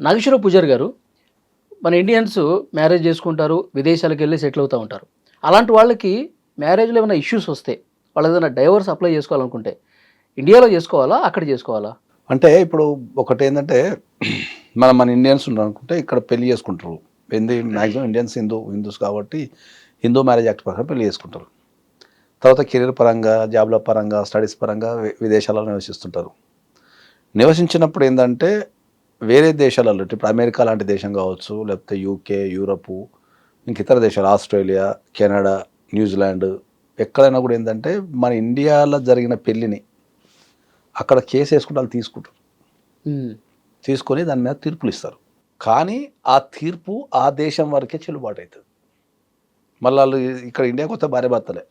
నాగేశ్వరరావు పూజారి గారు, మన ఇండియన్స్ మ్యారేజ్ చేసుకుంటారు, విదేశాలకు వెళ్ళి సెటిల్ అవుతూ ఉంటారు. అలాంటి వాళ్ళకి మ్యారేజ్లో ఏమైనా ఇష్యూస్ వస్తే, వాళ్ళు ఏదైనా డైవర్స్ అప్లై చేసుకోవాలనుకుంటే, ఇండియాలో చేసుకోవాలా? అక్కడ చేసుకోవాలా? అంటే ఇప్పుడు ఒకటేందంటే మన ఇండియన్స్ ఉన్నారనుకుంటే ఇక్కడ పెళ్లి చేసుకుంటారు. మ్యాక్సిమం ఇండియన్స్ హిందూస్ కాబట్టి హిందూ మ్యారేజ్ యాక్ట్ ప్రకారం పెళ్లి చేసుకుంటారు. తర్వాత కెరీర్ పరంగా, జాబ్ల పరంగా, స్టడీస్ పరంగా విదేశాలలో నివసిస్తుంటారు. నివసించినప్పుడు ఏంటంటే వేరే దేశాలలో ఇప్పుడు అమెరికా లాంటి దేశం కావచ్చు, లేకపోతే యూకే, యూరప్, ఇంక ఇతర దేశాలు ఆస్ట్రేలియా, కెనడా, న్యూజిలాండ్ ఎక్కడైనా కూడా ఏంటంటే మన ఇండియాలో జరిగిన పెళ్ళిని అక్కడ కేసు వేసుకుంటే వాళ్ళు తీసుకుంటారు. తీసుకొని దాని మీద తీర్పులు ఇస్తారు. కానీ ఆ తీర్పు ఆ దేశం వరకే చెల్లుబాటు అవుతుంది. మళ్ళీ వాళ్ళు ఇక్కడ ఇండియాకి వస్తే భార్య భర్తలే.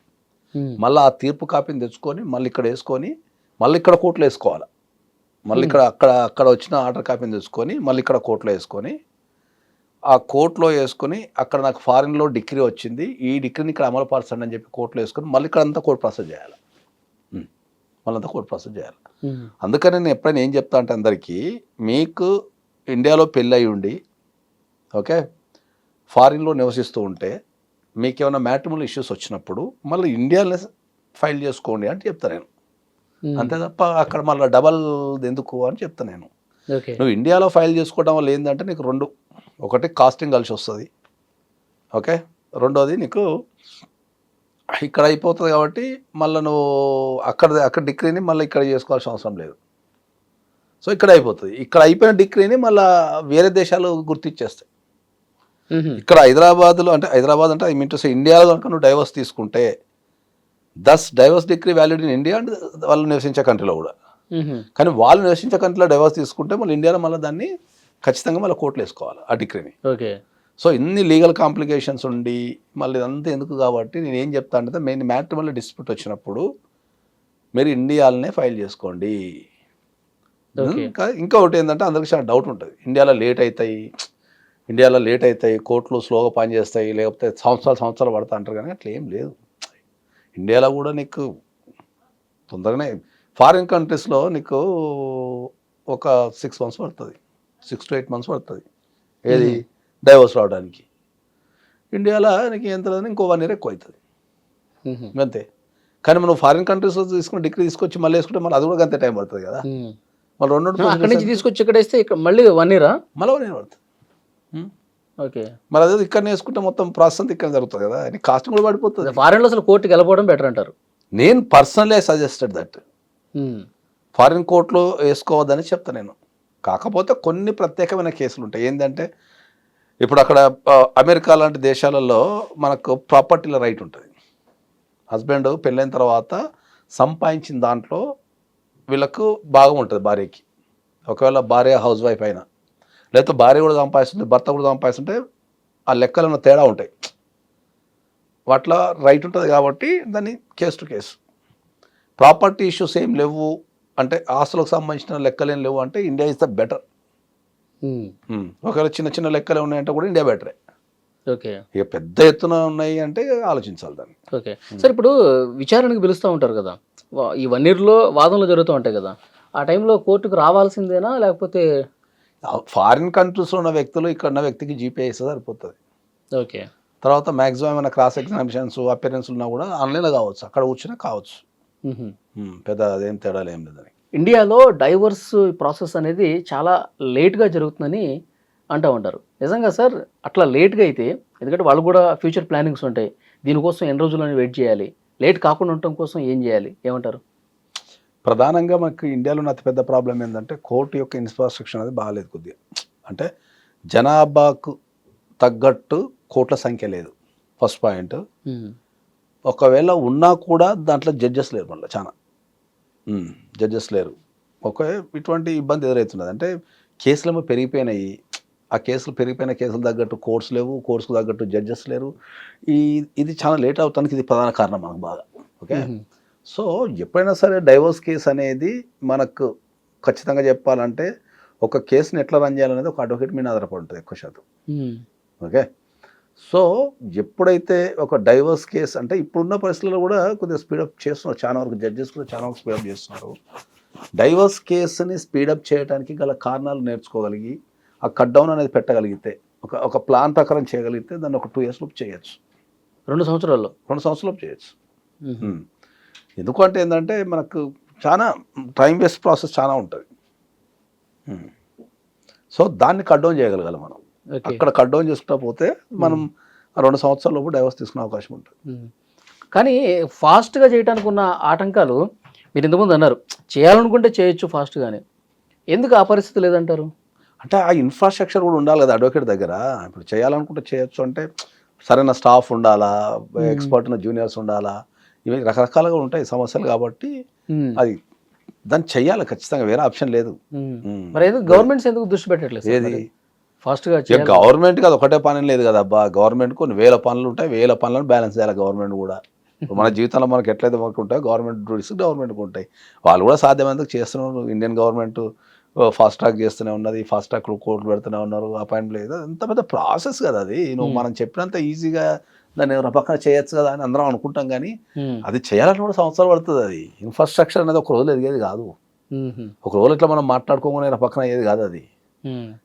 మళ్ళీ ఆ తీర్పు కాపీని తెచ్చుకొని మళ్ళీ ఇక్కడ వేసుకొని మళ్ళీ ఇక్కడ కోర్టులో వేసుకోవాలి. మళ్ళీ అక్కడ వచ్చిన ఆర్డర్ కాపీని తెచ్చుకొని మళ్ళీ ఇక్కడ కోర్టులో వేసుకొని ఆ కోర్టులో వేసుకొని అక్కడ నాకు ఫారిన్లో డిగ్రీ వచ్చింది, ఈ డిగ్రీని ఇక్కడ అమలు పరచండి అని చెప్పి కోర్టులో వేసుకొని మళ్ళీ ఇక్కడ అంతా కోర్టు ప్రాసెస్ చేయాలి. మళ్ళీ అంతా కోర్టు ప్రాసెస్ చేయాలి. అందుకని నేను ఎప్పుడైనా ఏం చెప్తా అంటే అందరికీ, మీకు ఇండియాలో పెళ్ళి అయి ఉండి ఓకే ఫారిన్లో నివసిస్తూ ఉంటే మీకు ఏమైనా మ్యాట్రిమోనియల్ ఇష్యూస్ వచ్చినప్పుడు మళ్ళీ ఇండియాలో ఫైల్ చేసుకోండి అని చెప్తాను నేను. అంతే తప్ప అక్కడ మళ్ళీ డబల్ ఎందుకు అని చెప్తాను నేను. నువ్వు ఇండియాలో ఫైల్ చేసుకోవడం వల్ల ఏంటంటే నీకు రెండు, ఒకటి కాస్టింగ్ కలిసి వస్తుంది, ఓకే, రెండోది నీకు ఇక్కడ అయిపోతుంది కాబట్టి మళ్ళీ నువ్వు అక్కడ డిగ్రీని మళ్ళీ ఇక్కడ చేసుకోవాల్సిన అవసరం లేదు. సో ఇక్కడ అయిపోతుంది. ఇక్కడ అయిపోయిన డిగ్రీని మళ్ళీ వేరే దేశాలు గుర్తించేస్తాయి. ఇక్కడ హైదరాబాద్ అంటే ఐ మీన్ టు సే ఇండియాలో కనుక నువ్వు డైవర్స్ తీసుకుంటే divorce degree valid in India and వాళ్ళు నివసించే కంట్రీలో కూడా. కానీ వాళ్ళు నివసించే కంట్రీలో డైవర్స్ తీసుకుంటే మళ్ళీ ఇండియాలో మళ్ళీ దాన్ని ఖచ్చితంగా మళ్ళీ కోర్టులో వేసుకోవాలి ఆ డిగ్రీని. ఓకే. సో ఇన్ని లీగల్ కాంప్లికేషన్స్ ఉండి మళ్ళీ ఇదంతా ఎందుకు కాబట్టి నేను ఏం చెప్తా అంటే మెయిన్ మ్యాట్రిమోనియల్ డిస్ప్యూట్ వచ్చినప్పుడు మీరు ఇండియాలోనే ఫైల్ చేసుకోండి. ఇంకా ఒకటి ఏంటంటే అందరికీ చాలా డౌట్ ఉంటుంది, ఇండియాలో లేట్ అవుతాయి, కోర్టులు స్లోగా పనిచేస్తాయి, లేకపోతే సంవత్సరాలు పడతా అంటారు. కానీ అట్లా ఏం లేదు. ఇండియాలో కూడా నీకు తొందరగానే, ఫారిన్ కంట్రీస్లో నీకు ఒక 6 months పడుతుంది, 6 to 8 months పడుతుంది ఏది డైవర్స్ రావడానికి. ఇండియాలో నీకు ఎంత లేదని ఇంకో 1 year ఎక్కువ అవుతుంది అంతే. కానీ మనం ఫారిన్ కంట్రీస్లో తీసుకుని డిగ్రీ తీసుకొచ్చి మళ్ళీ వేసుకుంటే మళ్ళీ అది కూడా అంతే టైం పడుతుంది కదా. మళ్ళీ అక్కడి నుంచి తీసుకొచ్చి ఇక్కడ వేస్తే మళ్ళీ 1 year మళ్ళీ 1 year పడుతుంది. ఓకే. మరి అదే ఇక్కడ వేసుకుంటే మొత్తం ప్రాసెస్ అంతా ఇక్కడ జరుగుతుంది కదా, కాస్ట్ కూడా పడిపోతుంది. ఫారెన్లో అసలు కోర్టుకి వెళ్ళిపోవడం బెటర్ అంటారు. నేను పర్సనలీ సజెస్టెడ్ దట్ ఫారిన్ కోర్టులో వేసుకోవద్దని చెప్తాను నేను. కాకపోతే కొన్ని ప్రత్యేకమైన కేసులు ఉంటాయి. ఏంటంటే ఇప్పుడు అక్కడ అమెరికా లాంటి దేశాలలో మనకు ప్రాపర్టీల రైట్ ఉంటుంది. హస్బెండ్ పెళ్ళైన తర్వాత సంపాదించిన దాంట్లో వీళ్ళకు భాగం ఉంటుంది భార్యకి. ఒకవేళ భార్య హౌస్ వైఫ్ అయినా, లేకపోతే భార్య కూడా సంపాదిస్తుంది, భర్త కూడా సంపాదిస్తుంటే ఆ లెక్కలు తేడా ఉంటాయి. వాటిలో రైట్ ఉంటుంది కాబట్టి దాన్ని case to case. Property issues ఏం లేవు అంటే, ఆస్తులకు సంబంధించిన లెక్కలు ఏం లేవు అంటే ఇండియా ఇస్ ద బెటర్. ఒకవేళ చిన్న లెక్కలే ఉన్నాయంటే కూడా ఇండియా బెటరే. ఓకే. ఇక పెద్ద ఎత్తున ఉన్నాయి అంటే ఆలోచించాలి దాన్ని. Okay sir. ఇప్పుడు విచారణకు పిలుస్తూ ఉంటారు కదా, ఈ 1 yearలో వాదనలు జరుగుతూ ఉంటాయి కదా, ఆ టైంలో కోర్టుకు రావాల్సిందేనా లేకపోతే? ఫారిన్ కంట్రీస్లో ఉన్న వ్యక్తులు ఇక్కడ ఉన్న వ్యక్తికి జీపే ఇస్తే సరిపోతుంది. ఓకే. తర్వాత మ్యాక్సిమం ఏమైనా క్రాస్ ఎగ్జామినేషన్స్ అపియరెన్స్ ఉన్నా కూడా ఆన్లైన్లో కావచ్చు, అక్కడ కూర్చున్నా కావచ్చు. పెద్ద అదేం తేడాలు ఏం లేదని. ఇండియాలో డైవర్స్ ప్రాసెస్ అనేది చాలా లేట్గా జరుగుతుందని అంటూ ఉంటారు. నిజంగా సార్ అట్లా లేట్గా అయితే, ఎందుకంటే వాళ్ళు కూడా ఫ్యూచర్ ప్లానింగ్స్ ఉంటాయి, దీనికోసం ఎన్ని రోజులని వెయిట్ చేయాలి, లేట్ కాకుండా ఉండటం కోసం ఏం చేయాలి, ఏమంటారు? ప్రధానంగా మనకు ఇండియాలో ఉన్న అతిపెద్ద ప్రాబ్లం ఏంటంటే కోర్టు యొక్క ఇన్ఫ్రాస్ట్రక్చర్ అనేది బాగాలేదు కొద్దిగా. అంటే జనాభాకు తగ్గట్టు కోర్టుల సంఖ్య లేదు, ఫస్ట్ పాయింట్. ఒకవేళ ఉన్నా కూడా దాంట్లో జడ్జెస్ లేరు, మళ్ళీ చాలా జడ్జెస్ లేరు. ఇటువంటి ఇబ్బంది ఎదురవుతున్నది. అంటే కేసులేమో పెరిగిపోయినాయి, ఆ పెరిగిపోయిన కేసులు తగ్గట్టు కోర్ట్స్ లేవు, కోర్ట్స్కు తగ్గట్టు జడ్జెస్ లేరు. ఇది చాలా లేట్ అవటానికి ఇది ప్రధాన కారణం మనకు బాగా. ఓకే. సో ఎప్పుడైనా సరే డైవర్స్ కేసు అనేది మనకు ఖచ్చితంగా చెప్పాలంటే ఒక కేసుని ఎట్లా రన్ చేయాలనేది ఒక అడ్వకేట్ మీద ఆధారపడి ఉంటుంది ఎక్కువ శాతం. ఓకే. సో ఎప్పుడైతే ఒక డైవర్స్ కేసు అంటే ఇప్పుడున్న పరిస్థితుల్లో కూడా కొద్దిగా స్పీడప్ చేస్తున్నారు, చాలా వరకు జడ్జెస్ కూడా చాలా వరకు స్పీడప్ చేస్తున్నారు. డైవర్స్ కేసుని స్పీడప్ చేయడానికి గల కారణాలు నేర్చుకోగలిగి ఆ కట్ డౌన్ అనేది పెట్టగలిగితే ఒక ప్లాన్ ప్రకారం చేయగలిగితే దాన్ని ఒక 2 years లోపు చేయొచ్చు, 2 సంవత్సరాల్లో. 2 సంవత్సరాలు చేయొచ్చు. ఎందుకంటే ఏంటంటే మనకు చాలా టైం వేస్ట్ ప్రాసెస్ చాలా ఉంటుంది. సో దాన్ని కట్ డౌన్ చేయగలగాలి మనం. ఓకే. అక్కడ కట్ డౌన్ చేసుకుంటా పోతే మనం 2 సంవత్సరాల లోపు డైవర్స్ తీసుకునే అవకాశం ఉంటుంది. కానీ ఫాస్ట్గా చేయడానికి ఉన్న ఆటంకాలు మీరు ఇంతకుముందు అన్నారు, చేయాలనుకుంటే చేయొచ్చు ఫాస్ట్గానే, ఎందుకు ఆ పరిస్థితి లేదంటారు? అంటే ఆ ఇన్ఫ్రాస్ట్రక్చర్ కూడా ఉండాలి కదా అడ్వకేట్ దగ్గర. ఇప్పుడు చేయాలనుకుంటే చేయొచ్చు అంటే సరైన స్టాఫ్ ఉండాలా, ఎక్స్పర్ట్ ఉన్న జూనియర్స్ ఉండాలా, ఇవి రకరకాలుగా ఉంటాయి సమస్యలు. కాబట్టి అది దాన్ని చెయ్యాలి ఖచ్చితంగా, వేరే ఆప్షన్ లేదు. మరి ఎందుకు గవర్నమెంట్స్ ఎందుకు దృష్టి పెట్టట్లేదు సార్ ఏది మరి? ఫాస్ట్గా గవర్నమెంట్కి అది ఒకటే పని లేదు కదా అబ్బా. గవర్నమెంట్ కొన్ని వేల పనులు ఉంటాయి, వేల పనులను బ్యాలెన్స్ చేయాలి గవర్నమెంట్ కూడా. ఇప్పుడు మన జీవితంలో మనకి ఎట్లయితే మనకు ఉంటాయో గవర్నమెంట్ డ్యూటీస్ గవర్నమెంట్కి ఉంటాయి. వాళ్ళు కూడా సాధ్యమైనందుకు చేస్తున్నారు. ఇండియన్ గవర్నమెంట్ ఫాస్ట్ ట్రాక్ చేస్తూనే ఉన్నది, ఫాస్ట్ ట్రాక్ కోర్టులు పెడుతూనే ఉన్నారు, అపాయింట్ లేదు. ఎంత పెద్ద ప్రాసెస్ కదా అది. నువ్వు మనం చెప్పినంత ఈజీగా దాన్ని పక్కన చేయొచ్చు కదా అని అందరం అనుకుంటాం, కానీ అది చేయాలని కూడా సంవత్సరాలు పడుతుంది. అది ఇన్ఫ్రాస్ట్రక్చర్ అనేది ఒక రోజులు ఎదిగేది కాదు, ఒక రోజు ఇట్లా మనం మాట్లాడుకోగానే పక్కన అయ్యేది కాదు. అది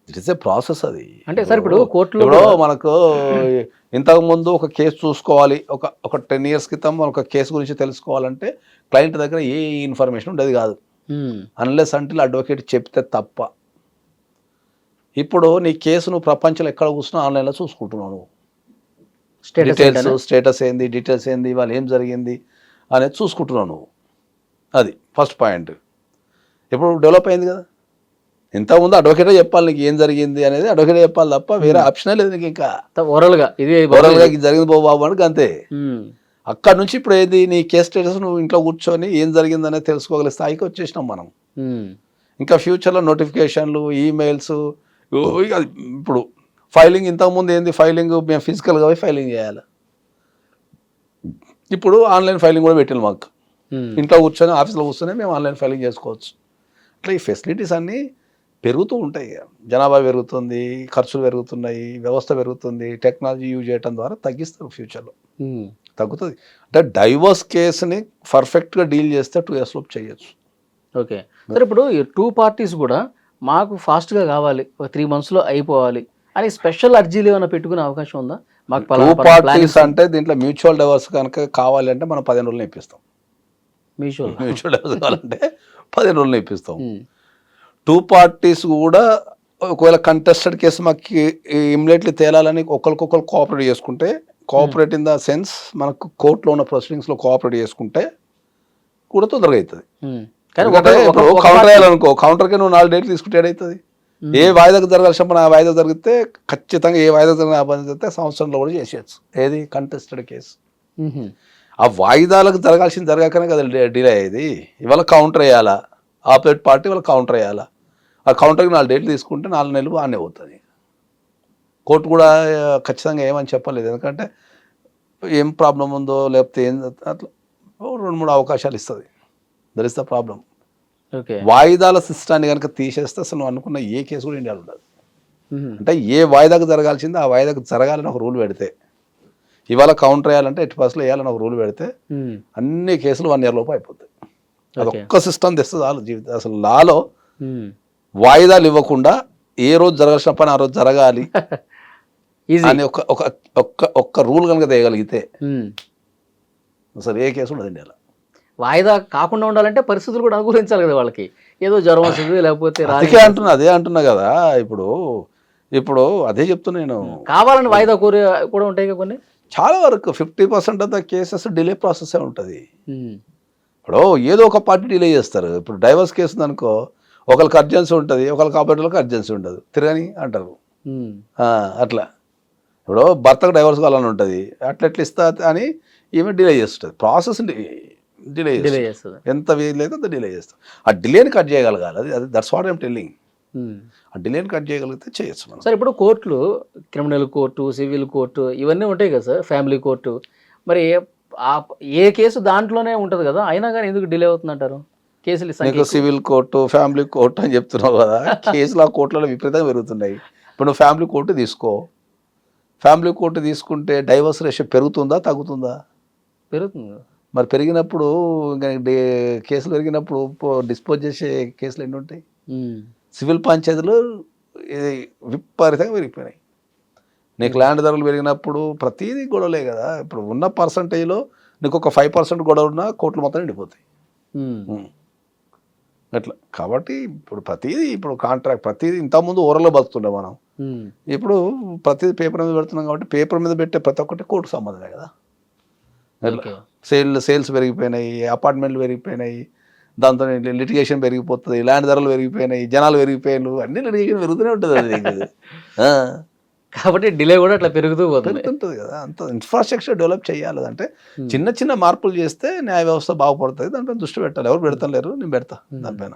ఇట్ ఇస్ ఏ ప్రాసెస్. అది అంటే సార్ ఇప్పుడు కోర్టులో ఇప్పుడు మనకు ఇంతకు ముందు ఒక కేసు చూసుకోవాలి, ఒక 10 years క్రితం మనం ఒక కేసు గురించి తెలుసుకోవాలంటే క్లయింట్ దగ్గర ఏ ఇన్ఫర్మేషన్ ఉండేది కాదు, అన్లెస్ అంటిల్ అడ్వకేట్ చెప్తే తప్ప. ఇప్పుడు నీ కేసు నువ్వు ప్రపంచంలో ఎక్కడ కూర్చున్నా ఆన్లైన్లో చూసుకుంటున్నావు. నువ్వు డీటెయిల్స్, స్టేటస్ ఏంది, డీటెయిల్స్ ఏంది, వాళ్ళు ఏం జరిగింది అనేది చూసుకుంటున్నావు నువ్వు. అది ఫస్ట్ పాయింట్. ఇప్పుడు డెవలప్ అయింది కదా. ఇంతకుముందు అడ్వకేటే చెప్పాలి నీకు ఏం జరిగింది అనేది, అడ్వకేటే చెప్పాలి తప్ప వేరే ఆప్షనే లేదు నీకు. ఇంకా ఓరల్గా ఇది జరిగింది బాబు అని అంతే. అక్కడ నుంచి ఇప్పుడు ఏది నీ కేస్ స్టేటస్ నువ్వు ఇంట్లో కూర్చొని ఏం జరిగింది అనేది తెలుసుకోగల స్థాయికి వచ్చేసినాం మనం. ఇంకా ఫ్యూచర్లో నోటిఫికేషన్లు, ఈమెయిల్స్, ఇప్పుడు ఫైలింగ్. ఇంతకుముందు ఏంది ఫైలింగ్, మేము ఫిజికల్గా పోయి ఫైలింగ్ చేయాలి. ఇప్పుడు ఆన్లైన్ ఫైలింగ్ కూడా పెట్టిన మాకు. ఇంట్లో కూర్చొని ఆఫీస్లో కూర్చొని మేము ఆన్లైన్ ఫైలింగ్ చేసుకోవచ్చు. అట్లా ఈ ఫెసిలిటీస్ అన్నీ పెరుగుతూ ఉంటాయి. జనాభా పెరుగుతుంది, ఖర్చులు పెరుగుతున్నాయి, వ్యవస్థ పెరుగుతుంది. టెక్నాలజీ యూజ్ చేయడం ద్వారా తగ్గిస్తారు, ఫ్యూచర్లో తగ్గుతుంది. అంటే డైవర్స్ కేసుని పర్ఫెక్ట్గా డీల్ చేస్తే 2 years లోపు చేయొచ్చు. Okay sir. ఇప్పుడు ఈ 2 parties కూడా మాకు ఫాస్ట్గా కావాలి, 3 monthsలో అయిపోవాలి అని స్పెషల్ అర్జీలు ఏమైనా పెట్టుకునే అవకాశం ఉందా? మాకు 2 parties అంటే దీంట్లో మ్యూచువల్ డైవర్స్ కనుక కావాలి అంటే మనం 15 రోజులు ఇప్పిస్తాం. మ్యూచువల్ డైవర్స్ కావాలంటే 15 రోజులు ఇప్పిస్తాం. 2 parties కూడా ఒకవేళ కంటెస్టెడ్ కేసు మాకు ఇమ్మీడియట్లీ తేలాలని ఒకరికొకరు కోఆపరేట్ చేసుకుంటే, కోఆపరేట్ ఇన్ ద సెన్స్ మనకు కోర్టులో ఉన్న ప్రొసీడింగ్స్లో కోఆపరేట్ చేసుకుంటే కూడా తొందరగా అవుతుంది. కౌంటర్ వేయాలనుకో, కౌంటర్కి నువ్వు 4 days తీసుకుంటే ఏడవుతుంది. ఏ వాయిదాకు జరగాల్సినప్పుడు ఆ వాయిదా జరిగితే ఖచ్చితంగా ఏ వాయిదా జరిగిన జరిగితే సంవత్సరంలో కూడా చేసేయచ్చు. ఏది కంటెస్టెడ్ కేసు. ఆ వాయిదాలకు జరగాల్సింది జరగకనే కదా డిలే అయ్యేది. ఇవాళ కౌంటర్ వేయాలా, ఆపోజిట్ పార్టీ వాళ్ళ కౌంటర్ వేయాలా. ఆ కౌంటర్కి 4 days తీసుకుంటే 4 నెలలు ఆనే అవుతుంది. కోర్టు కూడా ఖచ్చితంగా ఏమని చెప్పలేదు, ఎందుకంటే ఏం ప్రాబ్లం ఉందో లేకపోతే ఏం అట్లా 2-3 అవకాశాలు ఇస్తుంది. That is the problem. Okay. వాయిదాల సిస్టాన్ని కనుక తీసేస్తే అసలు నువ్వు అనుకున్న ఏ కేసు కూడా ఇండియాలో ఉండదు. అంటే ఏ వాయిదాకు జరగాల్సిందో ఆ వాయిదాకు జరగాలని ఒక రూల్ పెడితే, ఇవాళ కౌంటర్ వేయాలంటే 80% వేయాలని ఒక రూల్ పెడితే అన్ని కేసులు 1 year లోపు అయిపోతాయి. అదొక్క సిస్టమ్ తెస్తే చాలు జీవితం. అసలు లాలో వాయిదాలు ఇవ్వకుండా ఏ రోజు జరగాల్సిన పని ఆ రోజు జరగాలి అని ఒక్క రూల్ కనుక తేయగలిగితే అసలు ఏ కేసు ఉండదు ఇండియాలో. వాయిదా కాకుండా ఉండాలంటే పరిస్థితులు కూడా అనుకూలించాలి కదా వాళ్ళకి. ఏదో జ్వరం వస్తుంది, లేకపోతే అదే అంటున్నా కదా. ఇప్పుడు అదే చెప్తున్నా నేను. కావాలని వాయిదా కోరి కూడా ఉంటాయి కదా కొన్ని. చాలా వరకు 50% of the cases delay process ఉంటుంది. ఇప్పుడు ఏదో ఒక పార్టీ డిలే చేస్తారు. ఇప్పుడు డైవర్స్ కేసు ఉందనుకో, ఒకరికి అర్జెన్సీ ఉంటుంది, ఒకరికి ఆపరేటర్లకు అర్జెన్సీ ఉండదు, తిరగని అంటారు. అట్లా ఇప్పుడు భర్తకు డైవర్స్ కావాలని ఉంటుంది, అట్లా ఇస్తా అని ఈమె డిలే చేస్తుంది. ప్రాసెస్ డిలే చేస్తుంది. ఎంత వీలైతే అంత డిలే చేస్తాం. ఆ డిలేని కట్ చేయగలగాలి. అది దట్స్ వాట్ ఐఎమ్ టెల్లింగ్. ఆ డిలేని కట్ చేయగలిగితే చేయొచ్చు మనం. సార్ ఇప్పుడు కోర్టులు, క్రిమినల్ కోర్టు, సివిల్ కోర్టు ఇవన్నీ ఉంటాయి కదా సార్, ఫ్యామిలీ కోర్టు. మరి ఏ కేసు దాంట్లోనే ఉంటుంది కదా, అయినా కానీ ఎందుకు డిలే అవుతుంది అంటారు? కేసులు సివిల్ కోర్టు, ఫ్యామిలీ కోర్టు అని చెప్తున్నావు కదా. కేసులు ఆ కోర్టులలో విపరీతంగా పెరుగుతున్నాయి. ఇప్పుడు నువ్వు ఫ్యామిలీ కోర్టు తీసుకో. ఫ్యామిలీ కోర్టు తీసుకుంటే డైవర్స్ రేషియో పెరుగుతుందా తగ్గుతుందా? పెరుగుతుంది. మరి పెరిగినప్పుడు ఇంకా కేసులు పెరిగినప్పుడు డిస్పోజ్ చేసే కేసులు ఎన్ని ఉంటాయి? సివిల్ పంచాయతీలు ఇది విపరీతంగా పెరిగిపోయినాయి. నీకు ల్యాండ్ ధరలు పెరిగినప్పుడు ప్రతిదీ గొడవలే కదా. ఇప్పుడు ఉన్న పర్సంటేజ్లో నీకు ఒక 5% గొడవ ఉన్నా కోట్లు మొత్తం నిండిపోతాయి. అట్లా కాబట్టి ఇప్పుడు ప్రతిదీ ఇప్పుడు కాంట్రాక్ట్ ప్రతిదీ ఇంతకుముందు ఓరల్లో బతుకుతుండే మనం. ఇప్పుడు ప్రతిదీ పేపర్ మీద పెడుతున్నాం కాబట్టి పేపర్ మీద పెట్టే ప్రతి ఒక్కటి కోర్టు సంబంధమే కదా. అట్లా సేల్స్ పెరిగిపోయినాయి, అపార్ట్మెంట్లు పెరిగిపోయినాయి, దాంతో లిటిగేషన్ పెరిగిపోతుంది, ల్యాండ్ ధరలు పెరిగిపోయినాయి, జనాలు పెరిగిపోయారు, అన్ని లిటిగేషన్ పెరుగుతూనే ఉంటుంది. అది కాబట్టి డిలే కూడా అట్లా పెరుగుతూ పెరుగుతుంటుంది కదా. అంత ఇన్ఫ్రాస్ట్రక్చర్ డెవలప్ చేయాలి అంటే చిన్న చిన్న మార్పులు చేస్తే న్యాయ వ్యవస్థ బాగుపడుతుంది. దాంట్లో దృష్టి పెట్టాలి. ఎవరు పెడతలేరు, నేను పెడతా దానిపైన.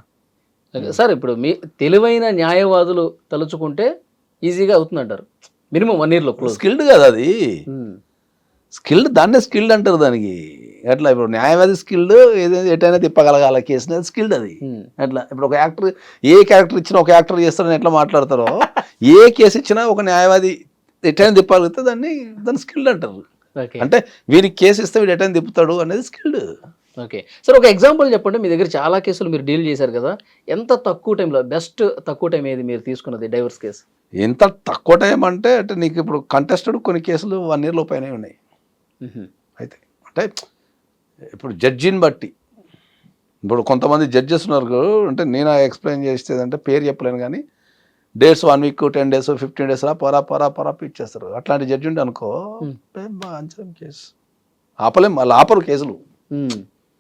సార్ ఇప్పుడు మీ తెలివైన న్యాయవాదులు తలుచుకుంటే ఈజీగా అవుతుందంటారు. మినిమం 1 yearలో స్కిల్డ్ కదా అది. స్కిల్డ్ దాన్నే స్కిల్డ్ అంటారు దానికి. అట్లా ఇప్పుడు న్యాయవాది స్కిల్డ్ ఏదైనా ఎటైనా తిప్పగలగాల కేసుని, అది స్కిల్డ్ అది. అట్లా ఇప్పుడు ఒక యాక్టర్ ఏ క్యారెక్టర్ ఇచ్చినా ఒక యాక్టర్ చేస్తారని ఎట్లా మాట్లాడతారో ఏ కేసు ఇచ్చినా ఒక న్యాయవాది ఎటైనా తిప్పగలిగితే దాన్ని స్కిల్డ్ అంటారు. అంటే వీరికి కేసు ఇస్తే వీడు ఎటైనా తిప్పుతాడు అనేది స్కిల్డ్. ఓకే సార్, ఒక ఎగ్జాంపుల్ చెప్పండి. మీ దగ్గర చాలా కేసులు మీరు డీల్ చేశారు కదా, ఎంత తక్కువ టైంలో బెస్ట్ తక్కువ టైం ఏది మీరు తీసుకున్నది డైవర్స్ కేసు? ఎంత తక్కువ టైం అంటే నీకు ఇప్పుడు కంటెస్టెడ్ కొన్ని కేసులు 1 year లోపైనే ఉన్నాయి. అయితే అంటే ఇప్పుడు జడ్జిని బట్టి ఇప్పుడు కొంతమంది జడ్జెస్ ఉన్నారు. అంటే నేను ఎక్స్ప్లెయిన్ చేసేదంటే పేరు చెప్పలేను కానీ డేట్స్ 1 week 10 days 15 days పరా ఇచ్చేస్తారు. అట్లాంటి జడ్జి ఉంటే అనుకో అంచనా కేసు ఆపలేం, వాళ్ళు ఆపరు కేసులు.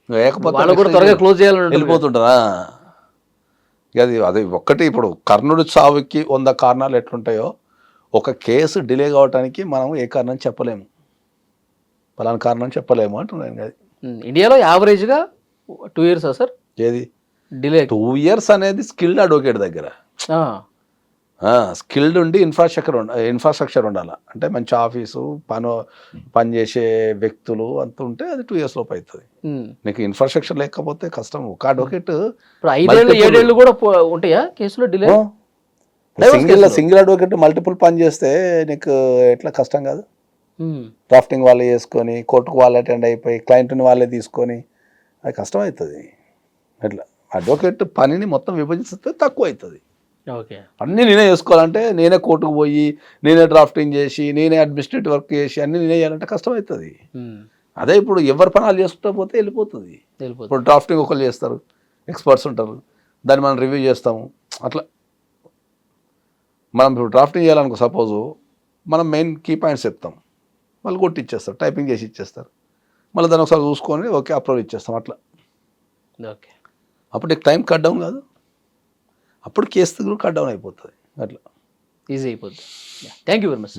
త్వరగా క్లోజ్ చేయాలని వెళ్ళిపోతుంటారా. అది ఒక్కటి. ఇప్పుడు కర్ణుడి చావుకి 100 కారణాలు ఎట్లుంటాయో ఒక కేసు డిలే కావడానికి మనం ఏ కారణం చెప్పలేము, పలానా కారణం చెప్పలేము అంటున్నాను. అది ఇండియాలో యావరేజ్గా 2 years సార్ ఏది డిలే? 2 years అనేది స్కిల్డ్ అడ్వకేట్ దగ్గర. స్కిల్డ్ ఉండి ఇన్ఫ్రాస్ట్రక్చర్ ఉండాలి. అంటే మంచి ఆఫీసు పనిచేసే వ్యక్తులు అంత ఉంటే అది 2 years లోపు అవుతుంది. నీకు ఇన్ఫ్రాస్ట్రక్చర్ లేకపోతే కష్టం. ఒక అడ్వకేట్ 5 ఏళ్ళు కూడా ఉంటాయా కేసులో డిలే? సింగిల్ అడ్వకేట్ మల్టిపుల్ పని చేస్తే నీకు ఎట్లా కష్టం కాదు. డ్రాఫ్టింగ్ వాళ్ళే చేసుకొని కోర్టుకు వాళ్ళే అటెండ్ అయిపోయి క్లయింట్ని వాళ్ళే తీసుకొని అది కష్టం అవుతుంది. అట్లా అడ్వకేట్ పనిని మొత్తం విభజిస్తే తక్కువ అవుతుంది. అన్నీ నేనే చేసుకోవాలంటే నేనే కోర్టుకు పోయి నేనే డ్రాఫ్టింగ్ చేసి నేనే అడ్మినిస్ట్రేటివ్ వర్క్ చేసి అన్నీ నేనే చేయాలంటే కష్టం అవుతుంది. అదే ఇప్పుడు ఎవరి పనాలు చేసుకుంటా పోతే వెళ్ళిపోతుంది. ఇప్పుడు డ్రాఫ్టింగ్ ఒకళ్ళు చేస్తారు, ఎక్స్పర్ట్స్ ఉంటారు, దాన్ని మనం రివ్యూ చేస్తాము. అట్లా మనం ఇప్పుడు డ్రాఫ్టింగ్ చేయాలనుకో సపోజు మనం మెయిన్ కీ పాయింట్స్ చెప్తాం, వాళ్ళు కొట్టి ఇచ్చేస్తారు, టైపింగ్ చేసి ఇచ్చేస్తారు, మళ్ళీ దాన్ని ఒకసారి చూసుకొని ఓకే అప్లోడ్ ఇచ్చేస్తాం. అట్లా అప్పుడు నీకు టైం కట్ డౌన్ కాదు, అప్పుడు కేసు కట్ డౌన్ అయిపోతుంది. అట్లా ఈజీ అయిపోతుంది. Thank you very much.